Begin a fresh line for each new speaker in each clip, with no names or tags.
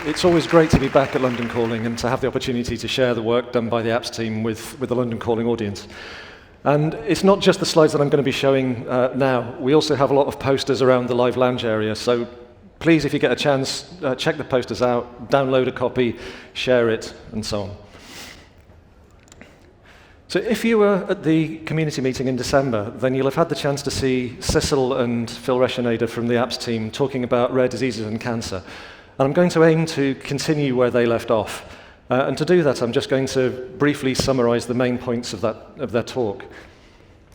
It's always great to be back at London Calling and to have the opportunity to share the work done by the apps team with the London Calling audience. And it's not just the slides that I'm going to be showing now. We also have a lot of posters around the live lounge area, so please, if you get a chance, check the posters out, download a copy, share it, and so on. So if you were at the community meeting in December, then you'll have had the chance to see Cecil and Phil Rescheneder from the apps team talking about rare diseases and cancer. And I'm going to aim to continue where they left off. And to do that, I'm just going to briefly summarize the main points of their talk.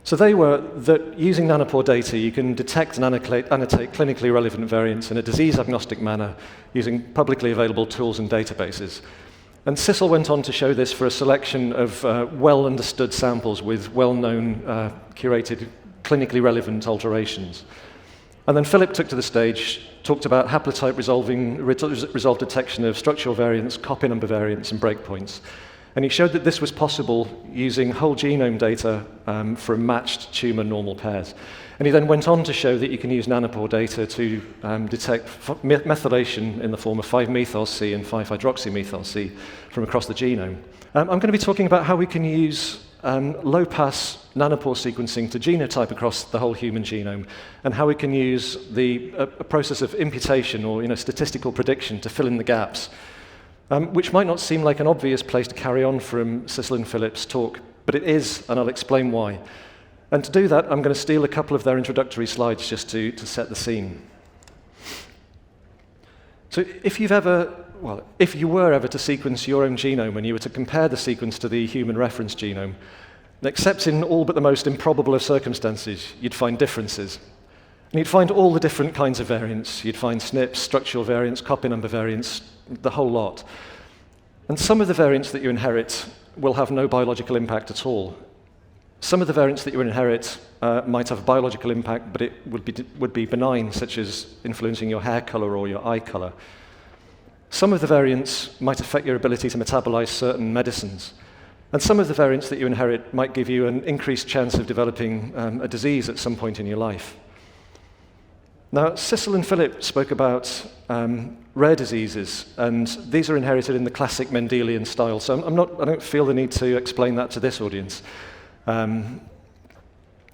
So they were that using nanopore data, you can detect and annotate clinically relevant variants in a disease-agnostic manner using publicly available tools and databases. And Cecil went on to show this for a selection of well-understood samples with well-known, curated, clinically relevant alterations. And then Philip took to the stage, talked about haplotype resolved detection of structural variants, copy number variants, and breakpoints. And he showed that this was possible using whole genome data from matched tumor normal pairs. And he then went on to show that you can use nanopore data to detect methylation in the form of 5-methyl-C and 5-hydroxymethyl-C from across the genome. I'm going to be talking about how we can use low-pass nanopore sequencing to genotype across the whole human genome, and how we can use a process of imputation or statistical prediction to fill in the gaps, which might not seem like an obvious place to carry on from Cecil and Philip's talk, but it is, and I'll explain why. And to do that, I'm going to steal a couple of their introductory slides just to set the scene. So if you were ever to sequence your own genome and you were to compare the sequence to the human reference genome, except in all but the most improbable of circumstances, you'd find differences. And you'd find all the different kinds of variants. You'd find SNPs, structural variants, copy number variants, the whole lot. And some of the variants that you inherit will have no biological impact at all. Some of the variants that you inherit might have a biological impact, but it would be benign, such as influencing your hair color or your eye color. Some of the variants might affect your ability to metabolize certain medicines. And some of the variants that you inherit might give you an increased chance of developing a disease at some point in your life. Now, Cecil and Philip spoke about rare diseases, and these are inherited in the classic Mendelian style, so I don't feel the need to explain that to this audience. I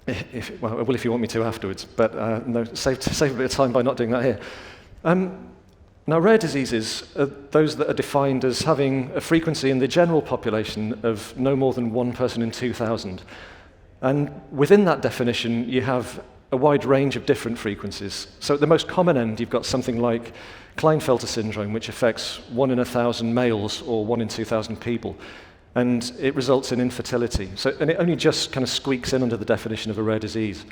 will if you want me to afterwards, but no, save a bit of time by not doing that here. Now, rare diseases are those that are defined as having a frequency in the general population of no more than 1 person in 2,000. And within that definition, you have a wide range of different frequencies. So at the most common end, you've got something like Klinefelter syndrome, which affects 1 in 1,000 males or 1 in 2,000 people. And it results in infertility. And it only just kind of squeaks in under the definition of a rare disease.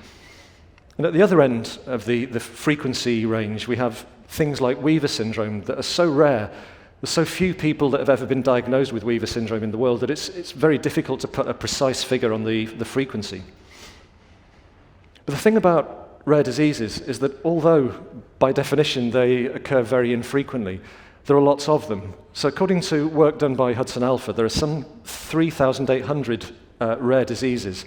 And at the other end of the frequency range, we have things like Weaver syndrome that are so rare. There's so few people that have ever been diagnosed with Weaver syndrome in the world that it's very difficult to put a precise figure on the frequency. But the thing about rare diseases is that although, by definition, they occur very infrequently, there are lots of them. So according to work done by Hudson Alpha, there are some 3,800 rare diseases.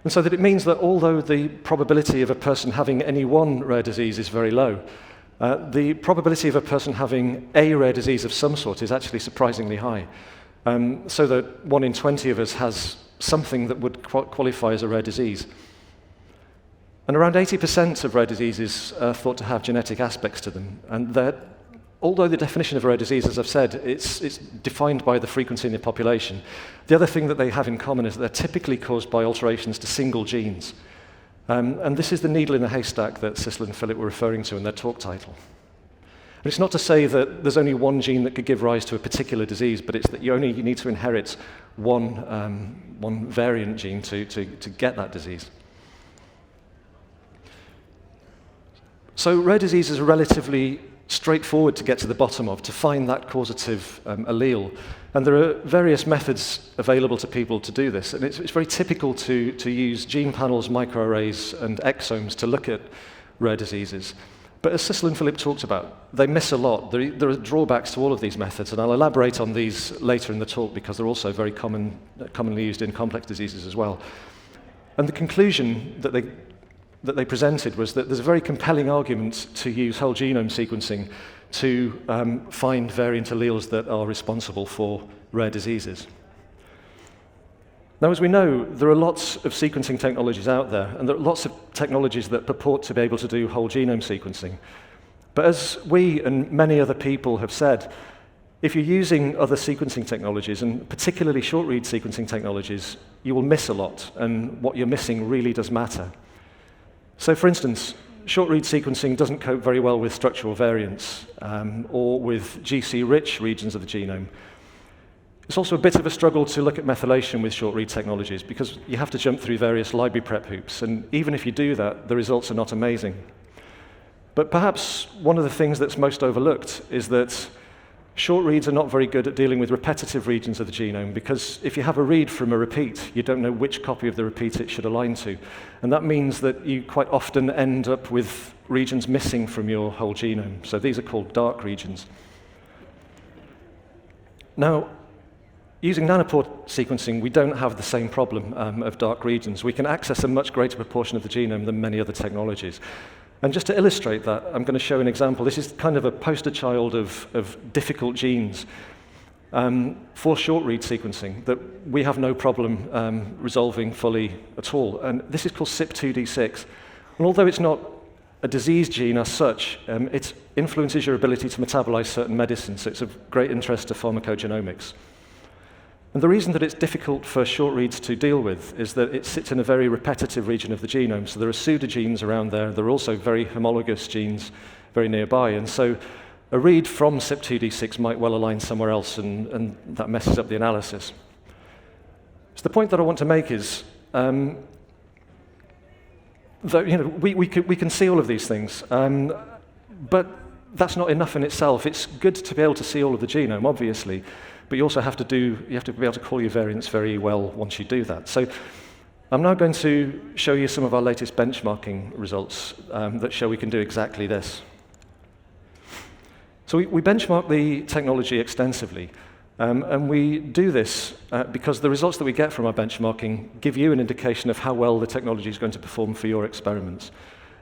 And so that it means that although the probability of a person having any one rare disease is very low, the probability of a person having a rare disease of some sort is actually surprisingly high. So that 1 in 20 of us has something that would qualify as a rare disease. And around 80% of rare diseases are thought to have genetic aspects to them. And although the definition of a rare disease, as I've said, it's defined by the frequency in the population, the other thing that they have in common is that they're typically caused by alterations to single genes. And this is the needle in the haystack that Cecil and Philip were referring to in their talk title. And it's not to say that there's only one gene that could give rise to a particular disease, but it's that you need to inherit one variant gene to get that disease. So rare diseases are relatively straightforward to get to the bottom of, to find that causative allele. And there are various methods available to people to do this. And it's very typical to use gene panels, microarrays, and exomes to look at rare diseases. But as Cecil and Philip talked about, they miss a lot. There are drawbacks to all of these methods, and I'll elaborate on these later in the talk because they're also very commonly used in complex diseases as well. And the conclusion that they that they presented was that there's a very compelling argument to use whole genome sequencing to find variant alleles that are responsible for rare diseases. Now, as we know, there are lots of sequencing technologies out there, and there are lots of technologies that purport to be able to do whole genome sequencing. But as we and many other people have said, if you're using other sequencing technologies, and particularly short-read sequencing technologies, you will miss a lot, and what you're missing really does matter. So, for instance, short-read sequencing doesn't cope very well with structural variants or with GC-rich regions of the genome. It's also a bit of a struggle to look at methylation with short-read technologies because you have to jump through various library prep hoops, and even if you do that, the results are not amazing. But perhaps one of the things that's most overlooked is that short reads are not very good at dealing with repetitive regions of the genome, because if you have a read from a repeat, you don't know which copy of the repeat it should align to. And that means that you quite often end up with regions missing from your whole genome. So these are called dark regions. Now, using nanopore sequencing, we don't have the same problem of dark regions. We can access a much greater proportion of the genome than many other technologies. And just to illustrate that, I'm going to show an example. This is kind of a poster child of difficult genes for short-read sequencing that we have no problem resolving fully at all. And this is called CYP2D6. And although it's not a disease gene as such, it influences your ability to metabolize certain medicines, so it's of great interest to pharmacogenomics. And the reason that it's difficult for short reads to deal with is that it sits in a very repetitive region of the genome. So there are pseudogenes around there. There are also very homologous genes very nearby. And so a read from CYP2D6 might well align somewhere else, and that messes up the analysis. So the point that I want to make is that we can see all of these things, but that's not enough in itself. It's good to be able to see all of the genome, obviously. But you also have to be able to call your variants very well once you do that. So I'm now going to show you some of our latest benchmarking results that show we can do exactly this. So we benchmark the technology extensively, and we do this because the results that we get from our benchmarking give you an indication of how well the technology is going to perform for your experiments.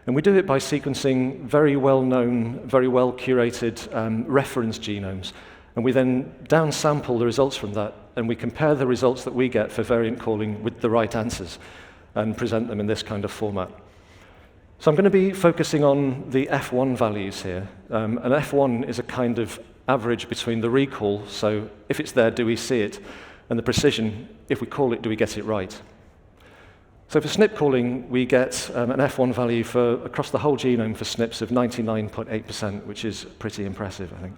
And we do it by sequencing very well-known, very well-curated reference genomes. And we then downsample the results from that, and we compare the results that we get for variant calling with the right answers and present them in this kind of format. So I'm going to be focusing on the F1 values here. And F1 is a kind of average between the recall, so if it's there, do we see it? And the precision, if we call it, do we get it right? So for SNP calling, we get an F1 value for across the whole genome for SNPs of 99.8%, which is pretty impressive, I think.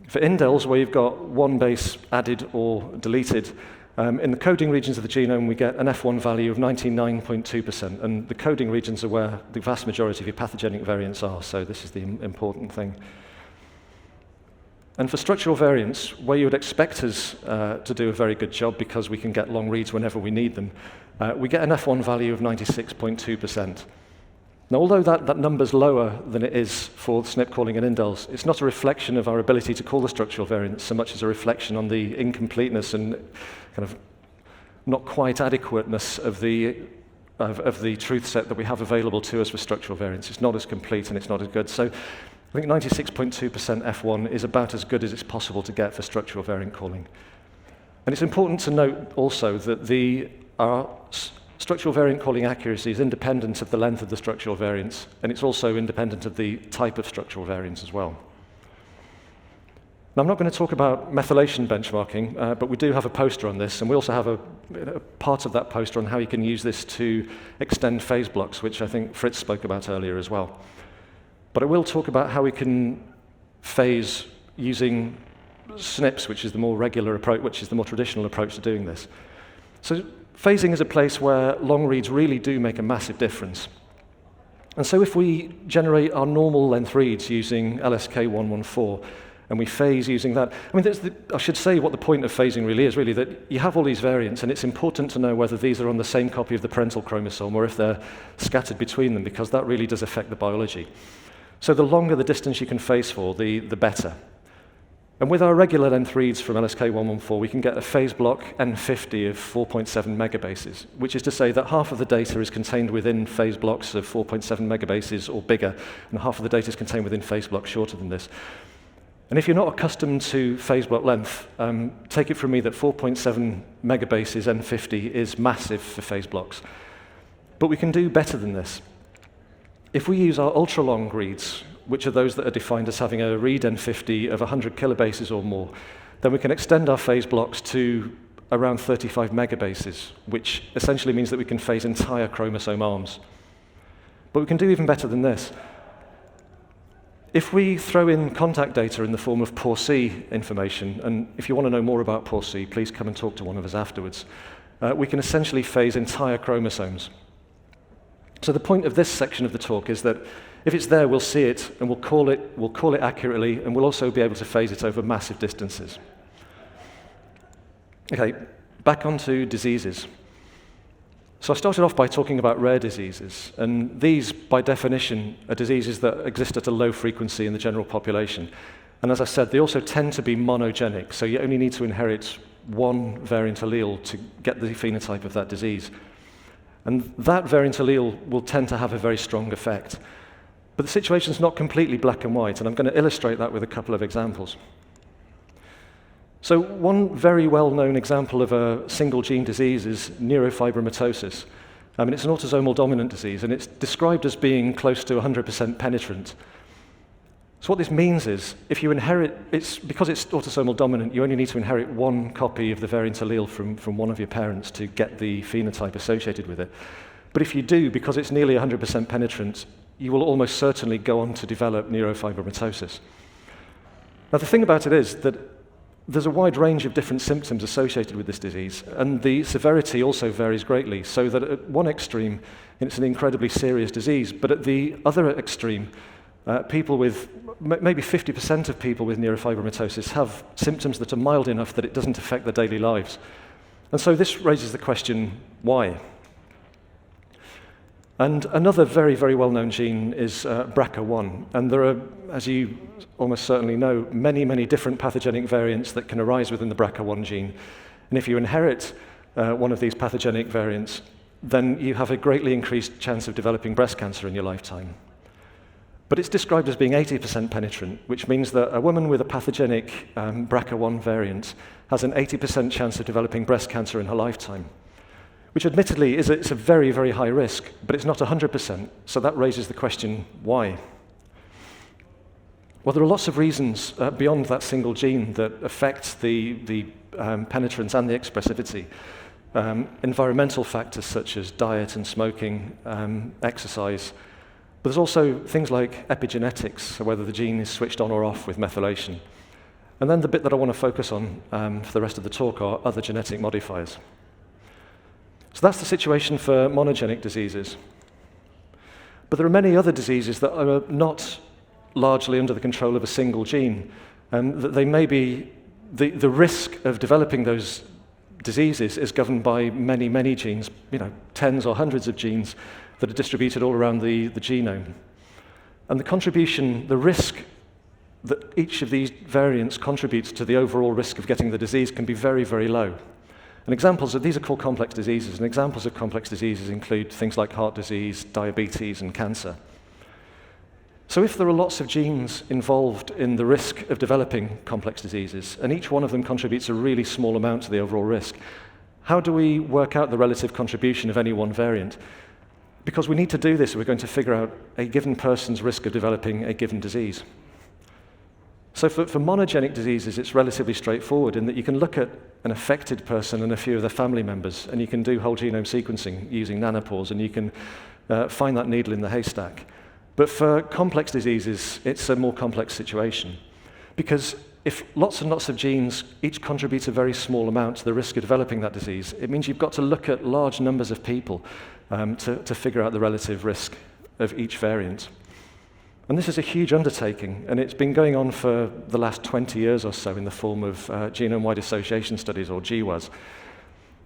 For indels, where you've got one base added or deleted, in the coding regions of the genome, we get an F1 value of 99.2%, and the coding regions are where the vast majority of your pathogenic variants are, so this is the important thing. And for structural variants, where you would expect us to do a very good job because we can get long reads whenever we need them, we get an F1 value of 96.2%. Now, although that number's lower than it is for SNP calling and indels, it's not a reflection of our ability to call the structural variants so much as a reflection on the incompleteness and kind of not quite adequateness of the truth set that we have available to us for structural variants. It's not as complete and it's not as good. So I think 96.2% F1 is about as good as it's possible to get for structural variant calling. And it's important to note also that our structural variant calling accuracy is independent of the length of the structural variants, and it's also independent of the type of structural variants as well. Now, I'm not going to talk about methylation benchmarking, but we do have a poster on this, and we also have a part of that poster on how you can use this to extend phase blocks, which I think Fritz spoke about earlier as well. But I will talk about how we can phase using SNPs, which is the more regular approach, which is the more traditional approach to doing this. So phasing is a place where long reads really do make a massive difference. And so if we generate our normal length reads using LSK114, and we phase using that, I mean, I should say what the point of phasing really is, really, that you have all these variants, and it's important to know whether these are on the same copy of the parental chromosome or if they're scattered between them, because that really does affect the biology. So the longer the distance you can phase for, the better. And with our regular length reads from LSK114, we can get a phase block N50 of 4.7 megabases, which is to say that half of the data is contained within phase blocks of 4.7 megabases or bigger, and half of the data is contained within phase blocks shorter than this. And if you're not accustomed to phase block length, take it from me that 4.7 megabases N50 is massive for phase blocks. But we can do better than this. If we use our ultra-long reads, which are those that are defined as having a read N50 of 100 kilobases or more, then we can extend our phase blocks to around 35 megabases, which essentially means that we can phase entire chromosome arms. But we can do even better than this. If we throw in contact data in the form of PORC information, and if you want to know more about PORC, please come and talk to one of us afterwards, we can essentially phase entire chromosomes. So the point of this section of the talk is that if it's there, we'll see it, and we'll call it accurately, and we'll also be able to phase it over massive distances. Okay, back onto diseases. So I started off by talking about rare diseases, and these, by definition, are diseases that exist at a low frequency in the general population. And as I said, they also tend to be monogenic, so you only need to inherit one variant allele to get the phenotype of that disease. And that variant allele will tend to have a very strong effect. But the situation is not completely black and white, and I'm going to illustrate that with a couple of examples. So one very well-known example of a single-gene disease is neurofibromatosis. It's an autosomal dominant disease, and it's described as being close to 100% penetrant. So what this means is, if you inherit, because it's autosomal dominant, you only need to inherit one copy of the variant allele from one of your parents to get the phenotype associated with it. But if you do, because it's nearly 100% penetrant, you will almost certainly go on to develop neurofibromatosis. Now, the thing about it is that there's a wide range of different symptoms associated with this disease, and the severity also varies greatly, so that at one extreme, it's an incredibly serious disease, but at the other extreme, people with, maybe 50% of people with neurofibromatosis have symptoms that are mild enough that it doesn't affect their daily lives. And so this raises the question, why? And another very, very well-known gene is BRCA1. And there are, as you almost certainly know, many, many different pathogenic variants that can arise within the BRCA1 gene. And if you inherit one of these pathogenic variants, then you have a greatly increased chance of developing breast cancer in your lifetime. But it's described as being 80% penetrant, which means that a woman with a pathogenic BRCA1 variant has an 80% chance of developing breast cancer in her lifetime, which admittedly it's a very, very high risk, but it's not 100%, so that raises the question, why? Well, there are lots of reasons beyond that single gene that affect the penetrance and the expressivity. Environmental factors such as diet and smoking, exercise, but there's also things like epigenetics, so whether the gene is switched on or off with methylation. And then the bit that I want to focus on for the rest of the talk are other genetic modifiers. So that's the situation for monogenic diseases. But there are many other diseases that are not largely under the control of a single gene. That they may be, the risk of developing those diseases is governed by many, many genes, tens or hundreds of genes that are distributed all around the genome. And the contribution, the risk that each of these variants contributes to the overall risk of getting the disease can be very, very low. And examples of these are called complex diseases, and examples of complex diseases include things like heart disease, diabetes, and cancer. So if there are lots of genes involved in the risk of developing complex diseases, and each one of them contributes a really small amount to the overall risk, how do we work out the relative contribution of any one variant? Because we need to do this if we're going to figure out a given person's risk of developing a given disease. So for monogenic diseases, it's relatively straightforward in that you can look at an affected person and a few of their family members, and you can do whole genome sequencing using nanopores, and you can find that needle in the haystack. But for complex diseases, it's a more complex situation. Because if lots and lots of genes each contribute a very small amount to the risk of developing that disease, it means you've got to look at large numbers of people to figure out the relative risk of each variant. And this is a huge undertaking, and it's been going on for the last 20 years or so in the form of genome-wide association studies, or GWAS.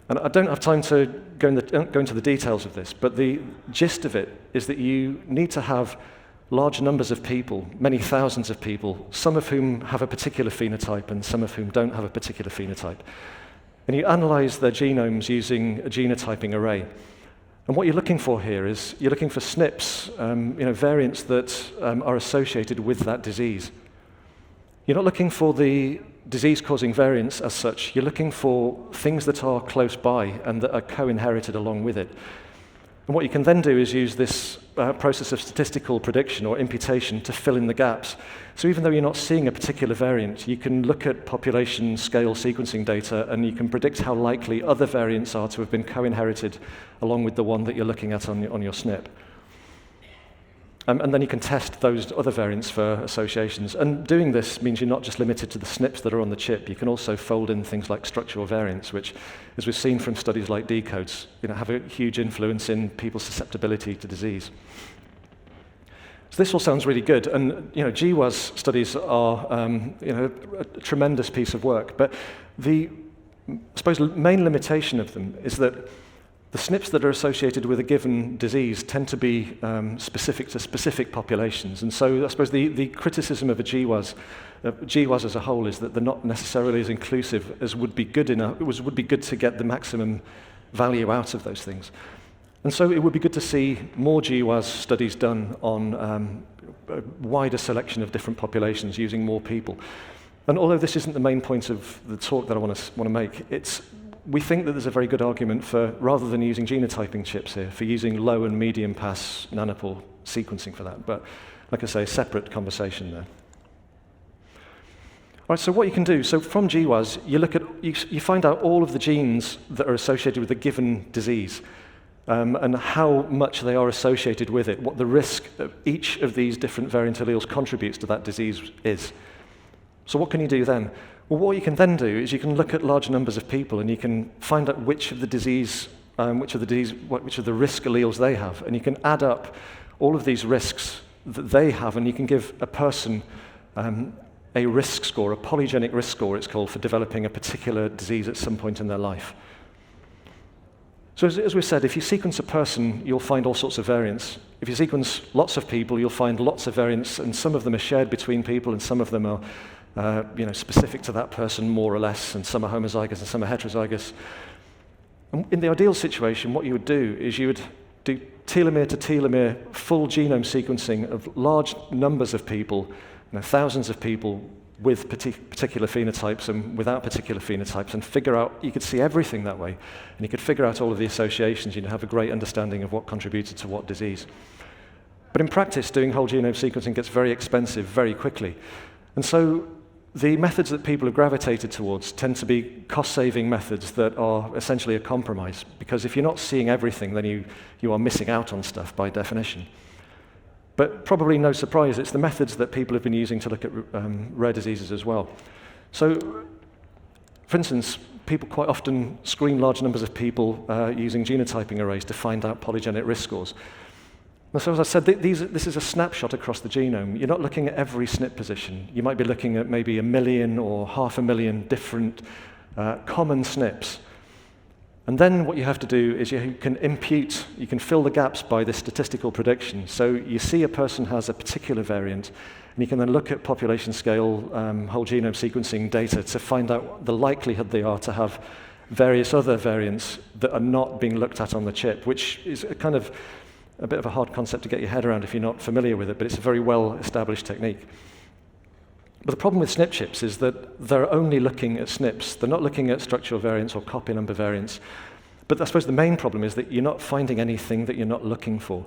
And I don't have time to go into the details of this, but the gist of it is that you need to have large numbers of people, many thousands of people, some of whom have a particular phenotype and some of whom don't have a particular phenotype. And you analyze their genomes using a genotyping array. And what you're looking for here is you're looking for SNPs, variants that are associated with that disease. You're not looking for the disease-causing variants as such. You're looking for things that are close by and that are co-inherited along with it. And what you can then do is use this process of statistical prediction or imputation to fill in the gaps. So even though you're not seeing a particular variant, you can look at population scale sequencing data and you can predict how likely other variants are to have been co-inherited along with the one that you're looking at on your SNP. And then you can test those other variants for associations. And doing this means you're not just limited to the SNPs that are on the chip. You can also fold in things like structural variants, which, as we've seen from studies like decodes, have a huge influence in people's susceptibility to disease. So this all sounds really good. And GWAS studies are a tremendous piece of work. But the, I suppose, main limitation of them is that the SNPs that are associated with a given disease tend to be specific to specific populations. And so I suppose the criticism of a GWAS as a whole is that they're not necessarily as inclusive as would be good to get the maximum value out of those things. And so it would be good to see more GWAS studies done on a wider selection of different populations using more people. And although this isn't the main point of the talk that I want to make, we think that there's a very good argument for, rather than using genotyping chips here, for using low and medium pass nanopore sequencing for that. But like I say, separate conversation there. All right, so what you can do, so from GWAS, you find out all of the genes that are associated with a given disease and how much they are associated with it, what the risk of each of these different variant alleles contributes to that disease is. So what can you do then? Well, what you can then do is you can look at large numbers of people and you can find out which of the risk alleles they have, and you can add up all of these risks that they have, and you can give a person a risk score, a polygenic risk score it's called, for developing a particular disease at some point in their life. So as we said, if you sequence a person, you'll find all sorts of variants. If you sequence lots of people, you'll find lots of variants, and some of them are shared between people, and some of them are specific to that person more or less, and some are homozygous and some are heterozygous. And in the ideal situation, what you would do is you would do telomere to telomere full genome sequencing of large numbers of people, thousands of people with particular phenotypes and without particular phenotypes, and figure out, you could see everything that way, and you could figure out all of the associations, you'd have a great understanding of what contributed to what disease. But in practice, doing whole genome sequencing gets very expensive very quickly. And so the methods that people have gravitated towards tend to be cost-saving methods that are essentially a compromise, because if you're not seeing everything, then you are missing out on stuff by definition. But probably no surprise, it's the methods that people have been using to look at rare diseases as well. So, for instance, people quite often screen large numbers of people using genotyping arrays to find out polygenic risk scores. So as I said, this is a snapshot across the genome. You're not looking at every SNP position. You might be looking at maybe 1 million or 500,000 different common SNPs. And then what you have to do is you can fill the gaps by this statistical prediction. So you see a person has a particular variant, and you can then look at population scale whole genome sequencing data to find out the likelihood they are to have various other variants that are not being looked at on the chip, which is a bit of a hard concept to get your head around if you're not familiar with it, but it's a very well-established technique. But the problem with SNP chips is that they're only looking at SNPs. They're not looking at structural variants or copy number variants. But I suppose the main problem is that you're not finding anything that you're not looking for.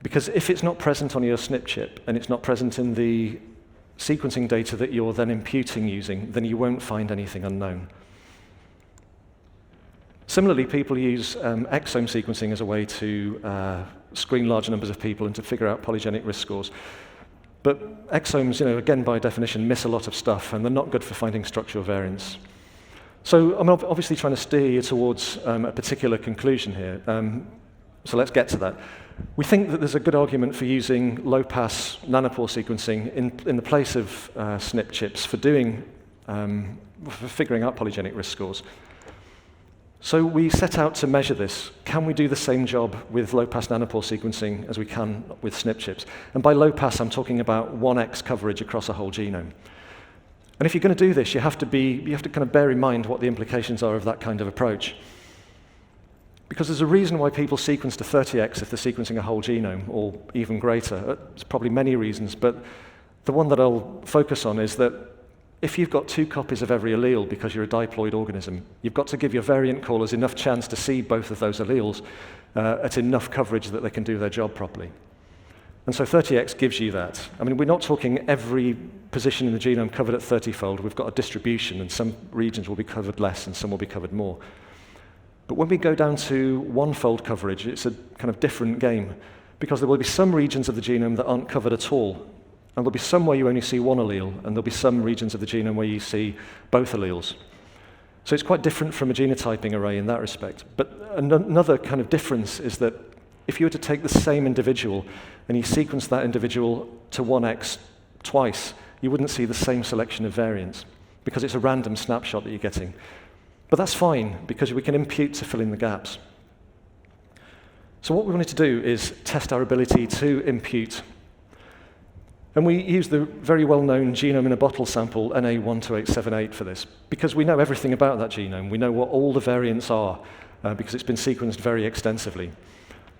Because if it's not present on your SNP chip, and it's not present in the sequencing data that you're then imputing using, then you won't find anything unknown. Similarly, people use exome sequencing as a way to screen large numbers of people and to figure out polygenic risk scores. But exomes, again, by definition, miss a lot of stuff, and they're not good for finding structural variants. So I'm obviously trying to steer you towards a particular conclusion here. So let's get to that. We think that there's a good argument for using low-pass nanopore sequencing in the place of SNP chips for figuring out polygenic risk scores. So we set out to measure this. Can we do the same job with low-pass nanopore sequencing as we can with SNP chips? And by low-pass, I'm talking about 1x coverage across a whole genome. And if you're going to do this, you have to kind of bear in mind what the implications are of that kind of approach. Because there's a reason why people sequence to 30x if they're sequencing a whole genome, or even greater. There's probably many reasons, but the one that I'll focus on is that if you've got 2 copies of every allele because you're a diploid organism, you've got to give your variant callers enough chance to see both of those alleles at enough coverage that they can do their job properly. And so 30x gives you that. I mean, we're not talking every position in the genome covered at 30-fold. We've got a distribution, and some regions will be covered less and some will be covered more. But when we go down to 1-fold coverage, it's a kind of different game, because there will be some regions of the genome that aren't covered at all. And there'll be some where you only see one allele, and there'll be some regions of the genome where you see both alleles. So it's quite different from a genotyping array in that respect. But another kind of difference is that if you were to take the same individual and you sequence that individual to 1x twice, you wouldn't see the same selection of variants, because it's a random snapshot that you're getting. But that's fine, because we can impute to fill in the gaps. So what we wanted to do is test our ability to impute. And we used the very well-known genome in a bottle sample, NA12878, for this, because we know everything about that genome. We know what all the variants are, because it's been sequenced very extensively.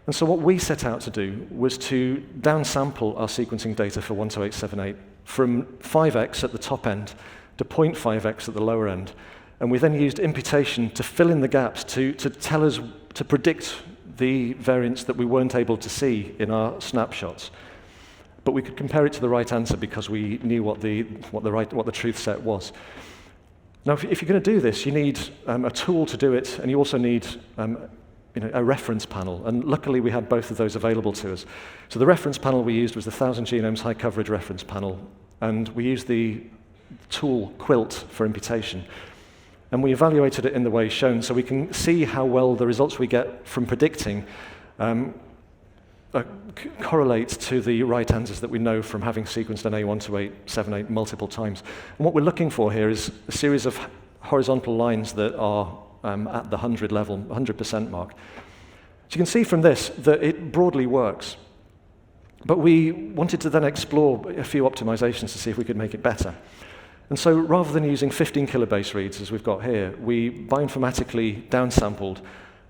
And so what we set out to do was to downsample our sequencing data for 12878 from 5x at the top end to 0.5x at the lower end. And we then used imputation to fill in the gaps, to tell us, to predict the variants that we weren't able to see in our snapshots. But we could compare it to the right answer because we knew what the truth set was. Now, if you're going to do this, you need a tool to do it, and you also need a reference panel. And luckily, we had both of those available to us. So the reference panel we used was the 1,000 Genomes High Coverage Reference Panel, and we used the tool Quilt for imputation. And we evaluated it in the way shown, so we can see how well the results we get from predicting correlate to the right answers that we know from having sequenced NA12878 multiple times. And what we're looking for here is a series of horizontal lines that are at the 100 level, 100% mark. So you can see from this that it broadly works. But we wanted to then explore a few optimizations to see if we could make it better. And so rather than using 15 kilobase reads, as we've got here, we bioinformatically downsampled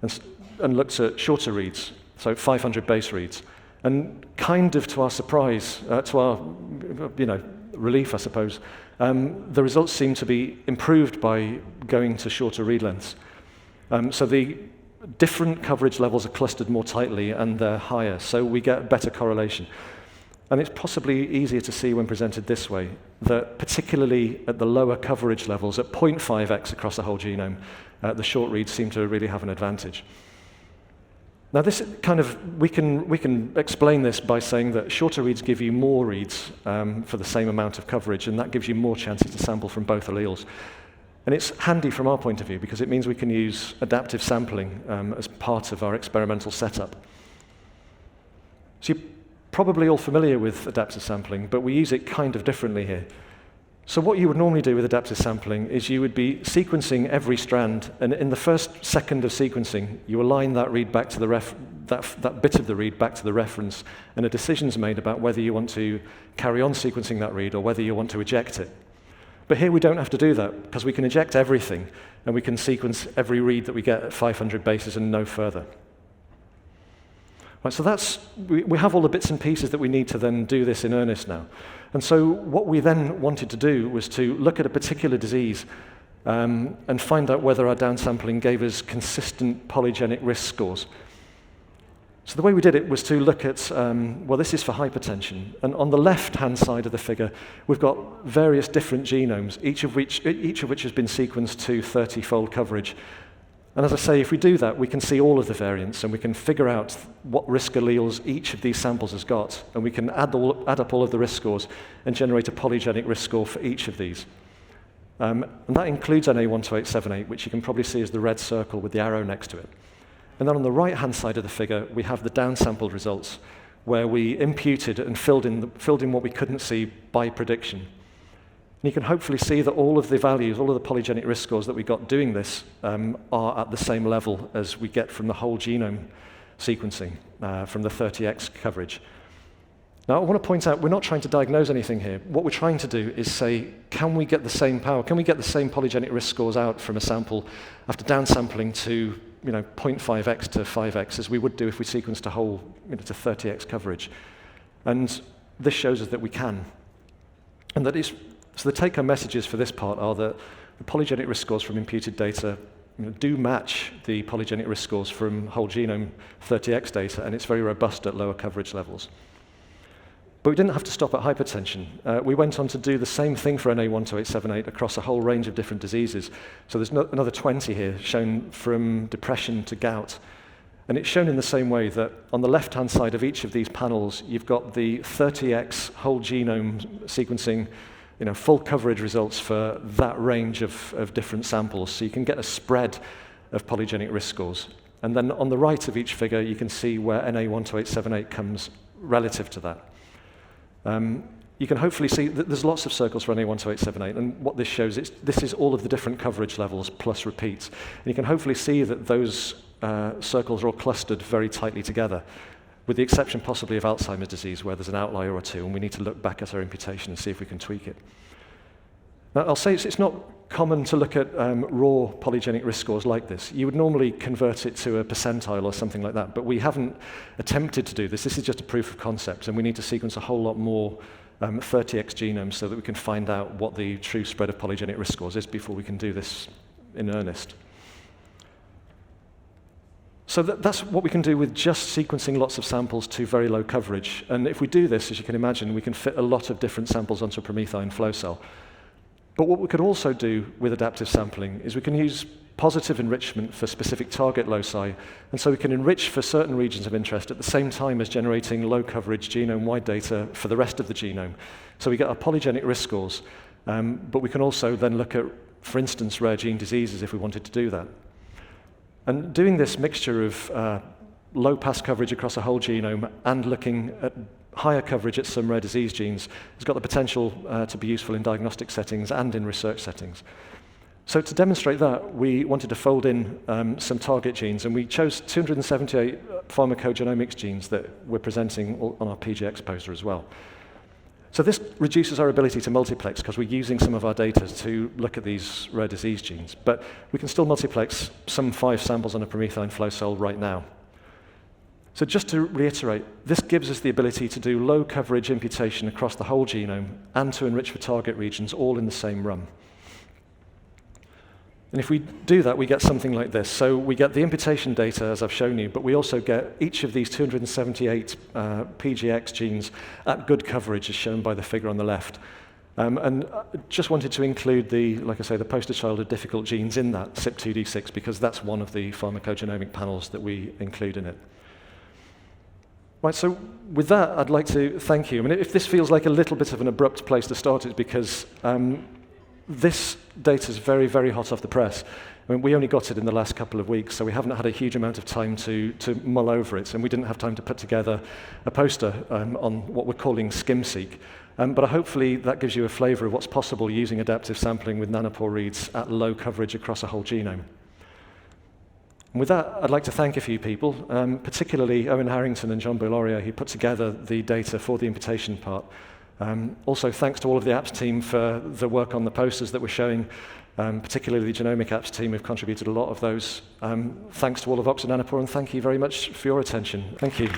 and looked at shorter reads, so 500 base reads. And kind of to our surprise, to our relief, I suppose, the results seem to be improved by going to shorter read lengths. So the different coverage levels are clustered more tightly and they're higher, so we get better correlation. And it's possibly easier to see when presented this way, that particularly at the lower coverage levels, at 0.5x across the whole genome, the short reads seem to really have an advantage. Now, this kind of we can explain this by saying that shorter reads give you more reads for the same amount of coverage, and that gives you more chances to sample from both alleles. And it's handy from our point of view because it means we can use adaptive sampling as part of our experimental setup. So you're probably all familiar with adaptive sampling, but we use it kind of differently here. So what you would normally do with adaptive sampling is you would be sequencing every strand, and in the first second of sequencing, you align that read back to the that bit of the read back to the reference, and a decision's made about whether you want to carry on sequencing that read or whether you want to eject it. But here we don't have to do that, because we can eject everything, and we can sequence every read that we get at 500 bases and no further. Right, so we have all the bits and pieces that we need to then do this in earnest now. And so what we then wanted to do was to look at a particular disease and find out whether our downsampling gave us consistent polygenic risk scores. So the way we did it was to look at, well, this is for hypertension. And on the left-hand side of the figure, we've got various different genomes, each of which has been sequenced to 30-fold coverage. And as I say, if we do that, we can see all of the variants, and we can figure out what risk alleles each of these samples has got, and we can add up all of the risk scores and generate a polygenic risk score for each of these. And that includes NA12878, which you can probably see as the red circle with the arrow next to it. And then on the right-hand side of the figure, we have the downsampled results, where we imputed and filled in what we couldn't see by prediction. And you can hopefully see that all of the values, all of the polygenic risk scores that we got doing this are at the same level as we get from the whole genome sequencing, from the 30x coverage. Now, I want to point out, we're not trying to diagnose anything here. What we're trying to do is say, can we get the same power? Can we get the same polygenic risk scores out from a sample after downsampling to 0.5x to 5x as we would do if we sequenced a whole to 30x coverage? And this shows us that we can. And that is, so the take-home messages for this part are that the polygenic risk scores from imputed data do match the polygenic risk scores from whole genome 30x data, and it's very robust at lower coverage levels. But we didn't have to stop at hypertension. We went on to do the same thing for NA12878 across a whole range of different diseases. So there's another 20 here shown from depression to gout. And it's shown in the same way that on the left-hand side of each of these panels, you've got the 30x whole genome sequencing, full coverage results for that range of different samples. So you can get a spread of polygenic risk scores. And then on the right of each figure, you can see where NA12878 comes relative to that. You can hopefully see that there's lots of circles for NA12878, and what this shows is this is all of the different coverage levels plus repeats. And you can hopefully see that those circles are all clustered very tightly together, with the exception possibly of Alzheimer's disease, where there's an outlier or two, and we need to look back at our imputation and see if we can tweak it. Now, I'll say it's not common to look at raw polygenic risk scores like this. You would normally convert it to a percentile or something like that, but we haven't attempted to do this. This is just a proof of concept, and we need to sequence a whole lot more 30x genomes so that we can find out what the true spread of polygenic risk scores is before we can do this in earnest. So that's what we can do with just sequencing lots of samples to very low coverage. And if we do this, as you can imagine, we can fit a lot of different samples onto a PromethION flow cell. But what we could also do with adaptive sampling is we can use positive enrichment for specific target loci, and so we can enrich for certain regions of interest at the same time as generating low-coverage genome-wide data for the rest of the genome. So we get our polygenic risk scores, but we can also then look at, for instance, rare gene diseases if we wanted to do that. And doing this mixture of low-pass coverage across a whole genome and looking at higher coverage at some rare disease genes has got the potential to be useful in diagnostic settings and in research settings. So to demonstrate that, we wanted to fold in some target genes, and we chose 278 pharmacogenomics genes that we're presenting on our PGX poster as well. So this reduces our ability to multiplex because we're using some of our data to look at these rare disease genes, but we can still multiplex some 5 samples on a PromethION flow cell right now. So just to reiterate, this gives us the ability to do low coverage imputation across the whole genome and to enrich for target regions all in the same run. And if we do that, we get something like this. So we get the imputation data, as I've shown you, but we also get each of these 278 PGX genes at good coverage, as shown by the figure on the left. And just wanted to include like I say, the poster child of difficult genes in that, CYP2D6, because that's one of the pharmacogenomic panels that we include in it. Right, so with that, I'd like to thank you. I mean, if this feels like a little bit of an abrupt place to start, it's because this data is very, very hot off the press. I mean, we only got it in the last couple of weeks, so we haven't had a huge amount of time to mull over it, and we didn't have time to put together a poster on what we're calling SCIM-seq. But hopefully that gives you a flavor of what's possible using adaptive sampling with nanopore reads at low coverage across a whole genome. And with that, I'd like to thank a few people, particularly Owen Harrington and John Boularia, who put together the data for the imputation part. Also, thanks to all of the apps team for the work on the posters that we're showing, particularly the genomic apps team who've contributed a lot of those. Thanks to all of Oxford Nanopore, and thank you very much for your attention. Thank you.